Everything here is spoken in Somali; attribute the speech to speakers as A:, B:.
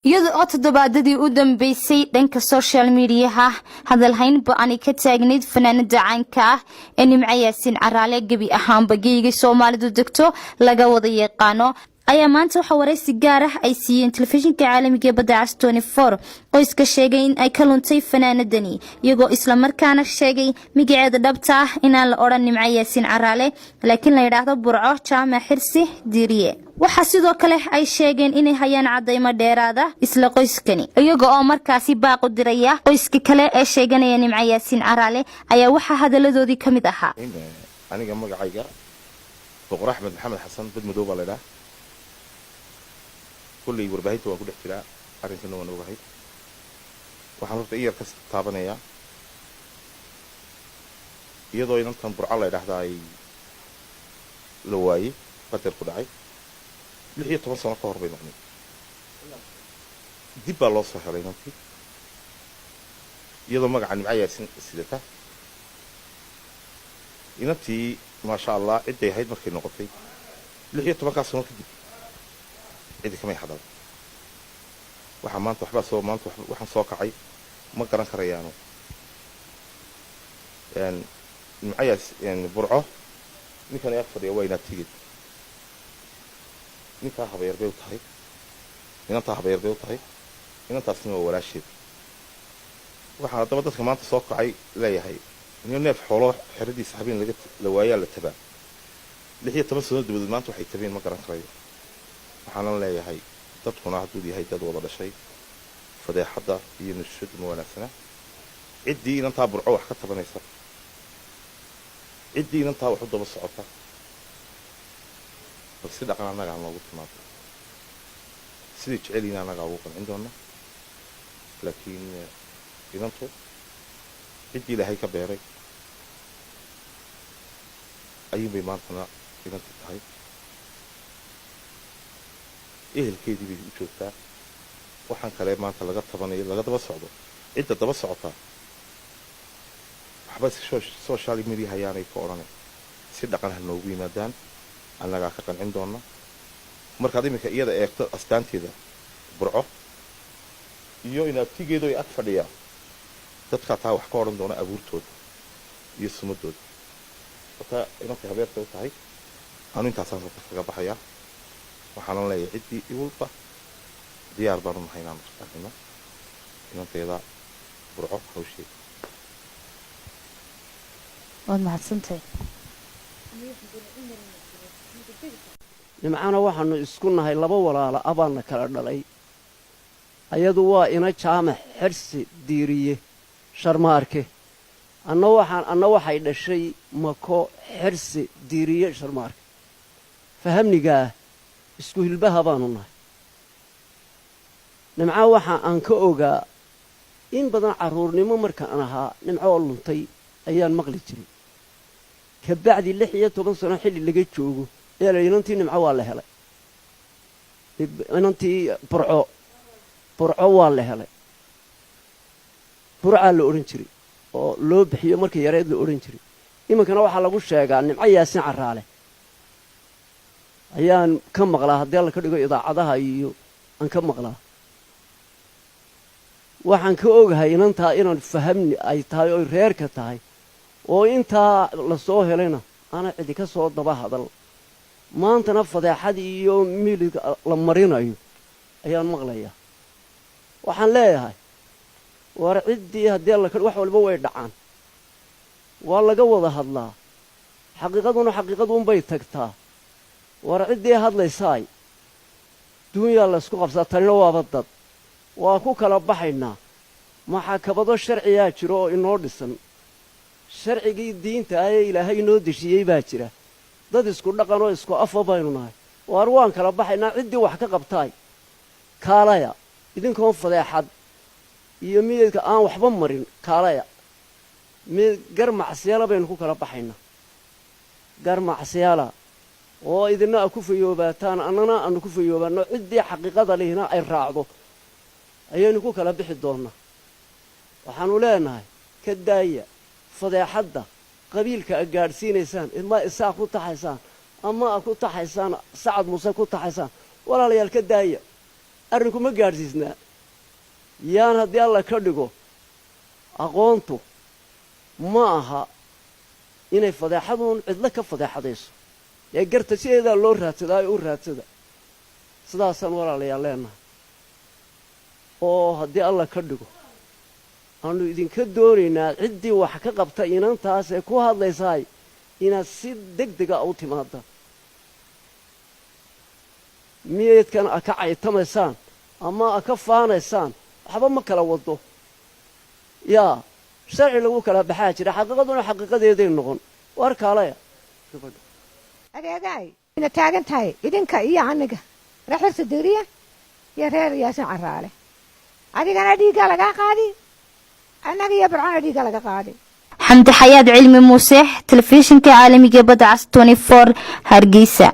A: iyadoo oo toddobaadadii u dambeysay dhanka social media hadalhayn ba'ani ka taagneyd fanaanada caanka ah ee Nimco Yaasiin Caraale gabi ahaanba geeyga Soomaalidu degto laga wada yaqaano ayaa maanta waxa wareysi gaar ah ay siiyeen telefishinka caalamiga ee Badda Cas 24 qoyska sheegay in ay ka luntay fanaanadani iyagoo isla markaana sheegay magaceeda dhabta ah in aan la oran Nimco Yaasiin Caraale laakiin la yiraahdo Burco Jaamac Xirsi Diiriye waxa sidoo kale ay sheegeen inay hayaan cadeymo dheeraada isla qoyskani iyagoo oo markaasi baaq u diraya qoyska kale ee sheeganaya Nimco Yaasiin Caraale ayaa waxa hadaladoodii kamid ahaa
B: aniga magacayga Boqor Axmed Maxamed Xasan Badmadow baa leedahay kulli warbaahinta waan ku dhex jiraa arrintan waan ogahay waxaan horta iyar ka taabanaya iyadoo inantan Burco la yiraahdo ay la waayay qadar ku dhacay 16 sano ka hor bay noqday dib baa loo soo helay inantii iyadoo magaca Nimco Yaasiin sidata inantii ma sha Allah ciday ahayd markay noqotay 16 sano kadib cidi kama xadal waxa maanta waxaan soo kacay ma garan karayaano Nimco Yaasiin Burco ninkan ay fadhiyo waa inaad tigid ninka habeer bay u tahay inanta habeer bay u tahay inantaasna waa walaasheed waxaan daba dadka maanta soo kacay leeyahay inuu neef xoolo xiradiisa habeen la waayaa la tabaa 16 sano dibadda maanta waxay tabeen ma garan karayo waxaan leeyahay dadkuna hadduu yahay dad wada dhashay fadeexada iyo nashad ma wanaagsana cidii inanta Burco wax ka tabanaysa cidii inanta wax u daba socota bal si dhaqan anaga aan loogu timaado sidii jecelina anaga ugu qancin doona laakiin inantu cidii Ilaahay ka beeray ayuu bay maantana inantu tahay ehelkeedii bay u joogtaa waxaan kale maanta laga tabanayo laga daba socdo cidda daba socota waxba social media hayaanay ka oranay si dhaqan ah noogu yimaadaan anaga ka qancin doona markaad iminka iyada eegto astaanteeda Burco iyo inaabtigeedo ay ag fadhiya dadka taa wax ka oran doona abuurtooda iyo sumadooda marka inanta habeerta u tahay aanu intaasaan kaga baxaya waxaan leeyahay cidii iwalba diyaar baan u nahay inaan shaqayno inanteeda Burco hawsheed
A: waad mahadsantahay
C: nimcana waxaanu isku nahay laba walaalo abaana kala dhalay ayadu waa ina Jaamac Xirsi Diiriye Sharmaarke anna waxay dhashay Mako Xirsi Diiriye Sharmaarke fahamniga isku hilbaha baanu nahay nimca waxa aan ka ogaa in badan caruurnimo marka aan ahaa nimco luntay ayaan maqli jiray ka bacdi 16 sano xilli laga joogo inantii nimco waa la helay inantii Burco waa la helay Burca la oran jiray oo loo bixiyo markii yareed la oran jiray imankana waxa lagu sheegaa Nimco Yaasiin Caraale ayaan ka maqlaa haddii la ka dhigo idaacadaha iyo aan ka maqlaa waxaan ka ogahay inantaa inaan fahamni ay tahay oo reerka tahay oo intaa la soo helayna ana cidi ka soo daba hadal maantana fadeexad iyo milig la marinayo ayaan maqlayaa waxaan leeyahay war cidii haddii la wax walba way dhacaan waa laga wada hadlaa xaqiiqadu bay tagtaa war cidii hadlaysaay dunya la isku qabsaa tanina waaba dad waa ku kala baxaynaa maxkamado sharciya jiro oo inoo dhisan sharcigii diinta ay Ilaahay inoo dishiyay baa jira dad isku dhaqan oo isku af baynu nahay war waan kala baxaynaa cidii wax ka qabtay kaalaya idinkoon fadeexad iyo miyadka aan waxba marin kaalaya mid garmacsiyala baynu ku kala baxaynaa garmacsiyala oo idina ku fayoobataan annana aan ku fayoobaano cidii xaqiiqada leeyna ay raacdo ayaynu ku kala bixi doonaa waxaanu leenahay ka daaya fadeexadda qabiilka gaarsiinaysaan ima isaa ku taxaysaan ama ku taxaysaan Sacad Muuse ku taxaysaan walaalayaal ka daaya arrinku ma gaadhsiisnaa yaan haddii alla ka dhigo aqoontu ma aha inay fadeexaduun cidlo ka fadeexadayso ee garta sideedaa loo raadsadaa ee u raadsada sidaasaan walaalayaal leenahay oo haddii alla ka dhigo aanu idinka doonaynaa ciddii wax ka qabta inantaas ee ku hadlaysaay inaad si degdega u timaada miyeedkan a ka caytamaysaan ama a ka faanaysaan waxba ma kala wado yaa sharci lagu kala baxaa jira xaqiiqaduna xaqiiqadeeday noqon war kaalaya
D: adeegaay ina taagan tahay idinka iyo aniga raxir sidiriya iyo reer yaasin caraale adigana dhiigga laga qaadi anaga iyo burcana dhiigga laga qaadi
A: xamdi xayaad cilmi muuse telefishinka caalamiga badda cas 24 hargeysa.